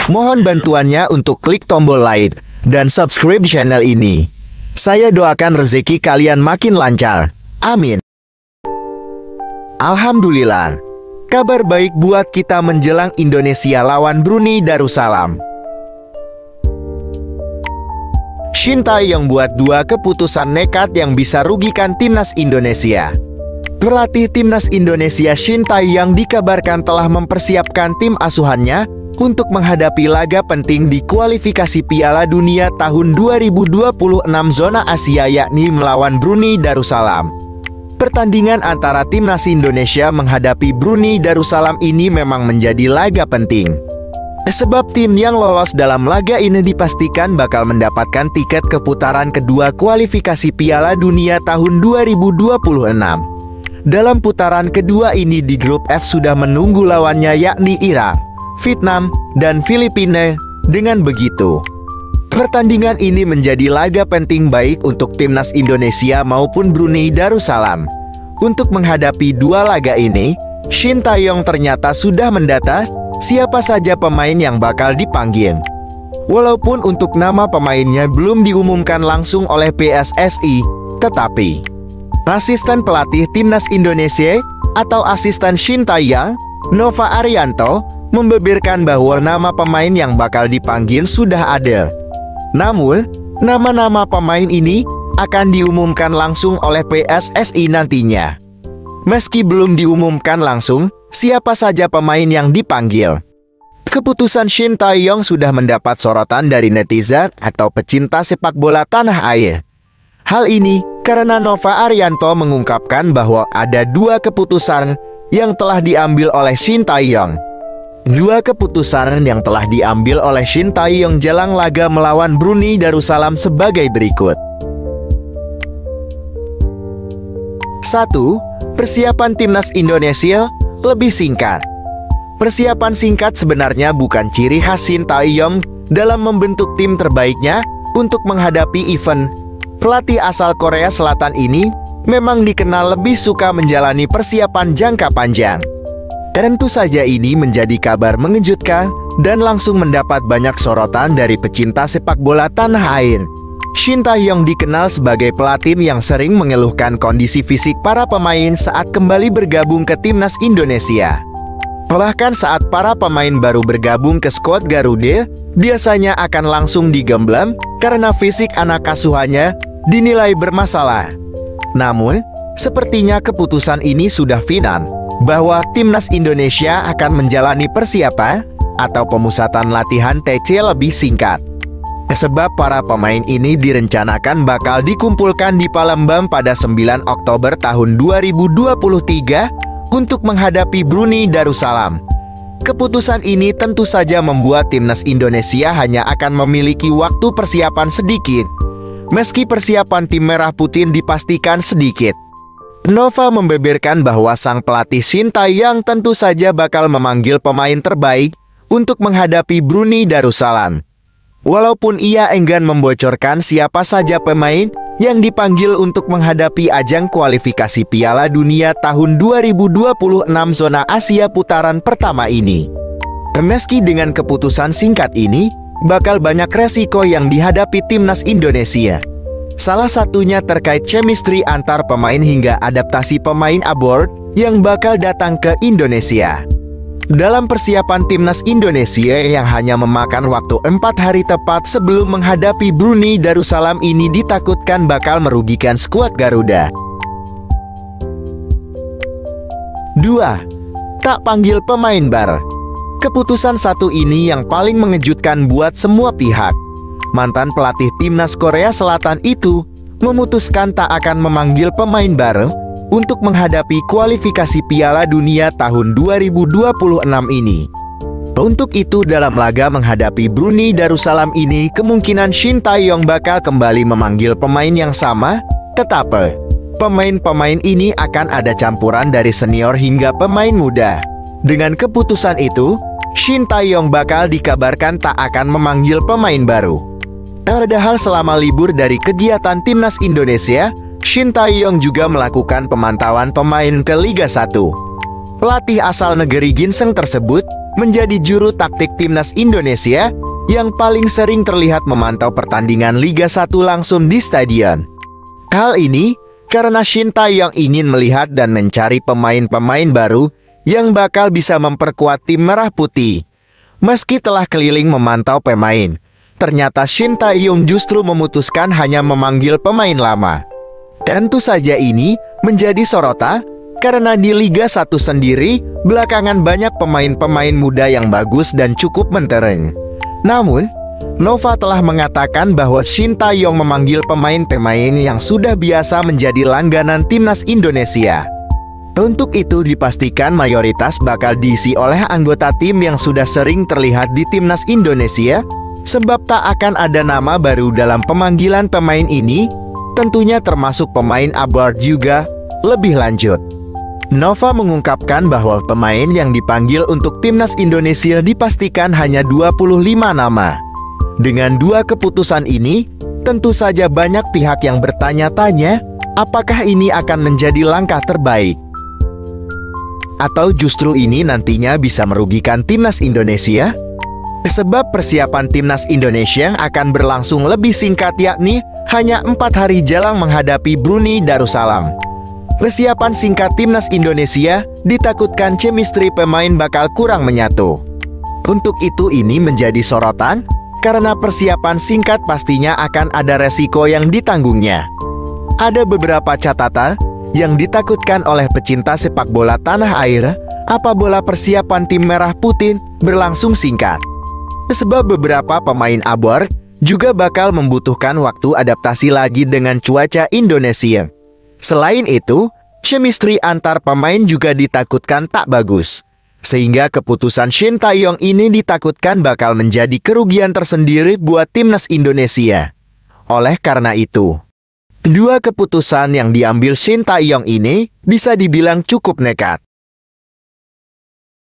Mohon bantuannya untuk klik tombol like dan subscribe channel ini. Saya doakan rezeki kalian makin lancar. Amin. Alhamdulillah. Kabar baik buat kita menjelang Indonesia lawan Brunei Darussalam. Shin Tae-yong buat 2 keputusan nekat yang bisa rugikan timnas Indonesia. Pelatih timnas Indonesia Shin Tae-yong dikabarkan telah mempersiapkan tim asuhannya untuk menghadapi laga penting di kualifikasi Piala Dunia tahun 2026 zona Asia, yakni melawan Brunei Darussalam. Pertandingan antara timnas Indonesia menghadapi Brunei Darussalam ini memang menjadi laga penting. Sebab tim yang lolos dalam laga ini dipastikan bakal mendapatkan tiket ke putaran kedua kualifikasi Piala Dunia tahun 2026. Dalam putaran kedua ini di grup F sudah menunggu lawannya yakni Irak, Vietnam, dan Filipina. Dengan begitu, pertandingan ini menjadi laga penting baik untuk timnas Indonesia maupun Brunei Darussalam. Untuk menghadapi 2 laga ini, Shin Tae-yong ternyata sudah mendata siapa saja pemain yang bakal dipanggil. Walaupun untuk nama pemainnya belum diumumkan langsung oleh PSSI, tetapi asisten pelatih timnas Indonesia atau asisten Shin Tae-yong, Nova Arianto, membeberkan bahwa nama pemain yang bakal dipanggil sudah ada. Namun, nama-nama pemain ini akan diumumkan langsung oleh PSSI nantinya. Meski belum diumumkan langsung siapa saja pemain yang dipanggil, keputusan Shin Tae-yong sudah mendapat sorotan dari netizen atau pecinta sepak bola tanah air. Hal ini karena Nova Arianto mengungkapkan bahwa ada 2 keputusan yang telah diambil oleh Shin Tae-yong. 2 keputusan yang telah diambil oleh Shin Tae-yong jelang laga melawan Brunei Darussalam sebagai berikut. 1. Persiapan timnas Indonesia lebih singkat. Persiapan singkat sebenarnya bukan ciri khas Shin Tae-yong dalam membentuk tim terbaiknya untuk menghadapi event. Pelatih asal Korea Selatan ini memang dikenal lebih suka menjalani persiapan jangka panjang. Tentu saja ini menjadi kabar mengejutkan dan langsung mendapat banyak sorotan dari pecinta sepak bola tanah air. Shin Tae-yong dikenal sebagai pelatih yang sering mengeluhkan kondisi fisik para pemain saat kembali bergabung ke timnas Indonesia. Bahkan saat para pemain baru bergabung ke skuad Garuda, biasanya akan langsung digembleng karena fisik anak asuhannya dinilai bermasalah. Namun, sepertinya keputusan ini sudah final, bahwa timnas Indonesia akan menjalani persiapan atau pemusatan latihan TC lebih singkat. Sebab para pemain ini direncanakan bakal dikumpulkan di Palembang pada 9 Oktober tahun 2023 untuk menghadapi Brunei Darussalam. Keputusan ini tentu saja membuat timnas Indonesia hanya akan memiliki waktu persiapan sedikit. Meski persiapan tim merah putih dipastikan sedikit, Nova membeberkan bahwa sang pelatih Shin Tae-yong tentu saja bakal memanggil pemain terbaik untuk menghadapi Brunei Darussalam. Walaupun ia enggan membocorkan siapa saja pemain yang dipanggil untuk menghadapi ajang kualifikasi Piala Dunia tahun 2026 zona Asia putaran pertama ini. Meski dengan keputusan singkat ini, bakal banyak resiko yang dihadapi timnas Indonesia. Salah satunya terkait chemistry antar pemain hingga adaptasi pemain abroad yang bakal datang ke Indonesia. Dalam persiapan timnas Indonesia yang hanya memakan waktu 4 hari tepat sebelum menghadapi Brunei Darussalam ini ditakutkan bakal merugikan skuad Garuda. 2. Tak panggil pemain bar. Keputusan satu ini yang paling mengejutkan buat semua pihak. Mantan pelatih timnas Korea Selatan itu memutuskan tak akan memanggil pemain baru untuk menghadapi kualifikasi Piala Dunia tahun 2026 ini. Untuk itu dalam laga menghadapi Brunei Darussalam ini kemungkinan Shin Tae-yong bakal kembali memanggil pemain yang sama, tetapi pemain-pemain ini akan ada campuran dari senior hingga pemain muda. Dengan keputusan itu, Shin Tae-yong bakal dikabarkan tak akan memanggil pemain baru. Padahal selama libur dari kegiatan timnas Indonesia, Shin Tae-yong juga melakukan pemantauan pemain ke Liga 1. Pelatih asal negeri ginseng tersebut menjadi juru taktik timnas Indonesia yang paling sering terlihat memantau pertandingan Liga 1 langsung di stadion. Hal ini karena Shin Tae-yong ingin melihat dan mencari pemain-pemain baru yang bakal bisa memperkuat tim merah putih. Meski telah keliling memantau pemain, ternyata Shin Tae-yong justru memutuskan hanya memanggil pemain lama. Tentu saja ini menjadi sorotan karena di Liga 1 sendiri belakangan banyak pemain-pemain muda yang bagus dan cukup mentereng. Namun, Nova telah mengatakan bahwa Shin Tae-yong memanggil pemain-pemain yang sudah biasa menjadi langganan timnas Indonesia. Untuk itu dipastikan mayoritas bakal diisi oleh anggota tim yang sudah sering terlihat di timnas Indonesia, sebab tak akan ada nama baru dalam pemanggilan pemain ini, tentunya termasuk pemain abroad juga. Lebih lanjut, Nova mengungkapkan bahwa pemain yang dipanggil untuk timnas Indonesia dipastikan hanya 25 nama. Dengan dua keputusan ini, tentu saja banyak pihak yang bertanya-tanya, apakah ini akan menjadi langkah terbaik? Atau justru ini nantinya bisa merugikan timnas Indonesia? Sebab persiapan timnas Indonesia akan berlangsung lebih singkat, yakni hanya 4 hari jelang menghadapi Brunei Darussalam. Persiapan singkat timnas Indonesia ditakutkan chemistry pemain bakal kurang menyatu. Untuk itu ini menjadi sorotan, karena persiapan singkat pastinya akan ada resiko yang ditanggungnya. Ada beberapa catatan yang ditakutkan oleh pecinta sepak bola tanah air apabila persiapan tim merah putih berlangsung singkat. Sebab beberapa pemain abor juga bakal membutuhkan waktu adaptasi lagi dengan cuaca Indonesia. Selain itu, chemistry antar pemain juga ditakutkan tak bagus. Sehingga keputusan Shin Tae-yong ini ditakutkan bakal menjadi kerugian tersendiri buat timnas Indonesia. Oleh karena itu, dua keputusan yang diambil Shin Tae-yong ini bisa dibilang cukup nekat.